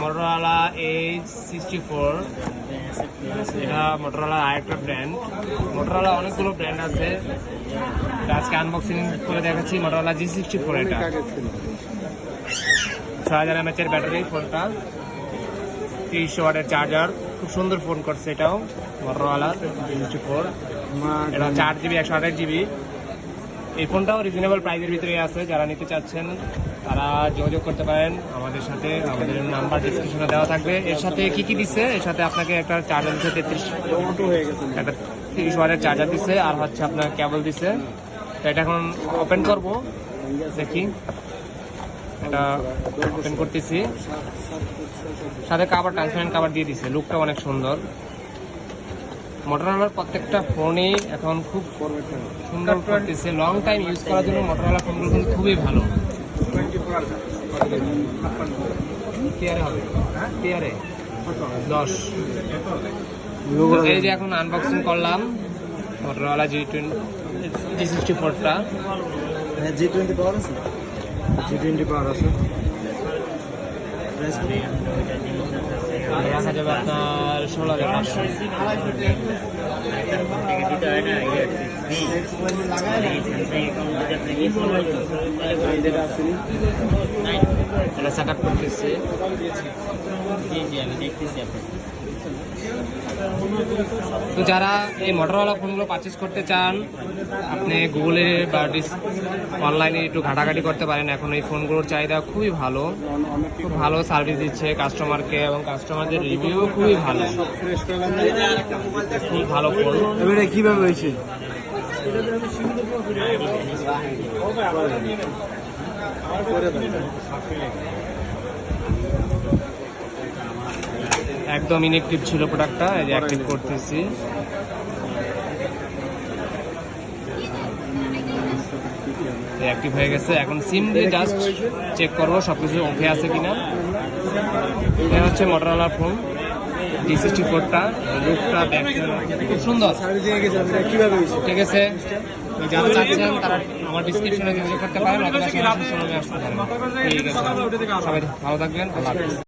Motorola H64 এটা Motorola আরেকটা brand. Motorola অনেকগুলো ব্র্যান্ড আছে, আজকে আনবক্সিং করে দেখাচ্ছি। Motorola G64 এটা 6000 mAh এর ব্যাটারি, ফোনটা 30 ওয়াটের চার্জার, খুব সুন্দর ফোন করছে এটাও Motorola G64। এটা 4GB 128GB। এই ফোনটাও রিজনেবল প্রাইসের ভিতরে আছে, যারা নিতে চাচ্ছেন তারা যোগাযোগ করতে পারেন আমাদের সাথে। আমাদের নাম্বার ডিসক্রিপশনে দেওয়া থাকবে। এর সাথে কি কি দিচ্ছে, এর সাথে আপনাকে একটা চার্জার দিচ্ছে 30 ওয়াটের চার্জার দিচ্ছে, আর হচ্ছে আপনার কেবল দিচ্ছে। তো এটা এখন ওপেন করব, দেখি এটা ওপেন করতেছি। সাথে কাভার, ট্রান্সপারেন্ট কাভার দিয়ে দিচ্ছে, লুকটা অনেক সুন্দর। Motorola প্রত্যেকটা ফোনই এখন খুব সুন্দর করতেছে। লং টাইম ইউজ করার জন্য Motorola ফোনগুলো কিন্তু খুবই ভালো। টিয়ারে হবে, টিয়ারে 10। এই যে এখন আনবক্সিং করলাম Motorola G64টা। G20 পাওয়ার আছে, G20 পাওয়ার আছে। রাখা যাবে আপনার 16,500। এটা সেট আপ করতেছি। তো যারা এই Motorola ফোনগুলো পারচেস করতে চান, আপনি গুগলে বা অনলাইনে একটু ঘাটাঘাটি করতে পারেন। এখন এই ফোনগুলোর চাহিদা খুবই ভালো, খুব ভালো সার্ভিস দিচ্ছে কাস্টমারকে, এবং কাস্টমারদের রিভিউ খুবই ভালো, খুব ভালো ফোন। এবারে কিভাবে হয়েছে? একদম ইনঅ্যাক্টিভ ছিল প্রোডাক্টটা, এই যে অ্যাক্টিভ করতেছি। অ্যাক্টিভ হয়ে গেছে। এখন সিম দিয়ে জাস্ট চেক করবো সবকিছু ওকে আছে কিনা। এটা হচ্ছে Motorola ফোন G64টা, লুকটা খুব সুন্দর। ঠিক আছে, যারা চাচ্ছেন তারা আমার ডিসক্রিপশনে যোগাযোগ করতে পারেন, অথবা সরাসরি শোরুমে আসতে পারেন। ঠিক আছে, সবাই ভালো থাকবেন, আল্লাহ হাফেজ।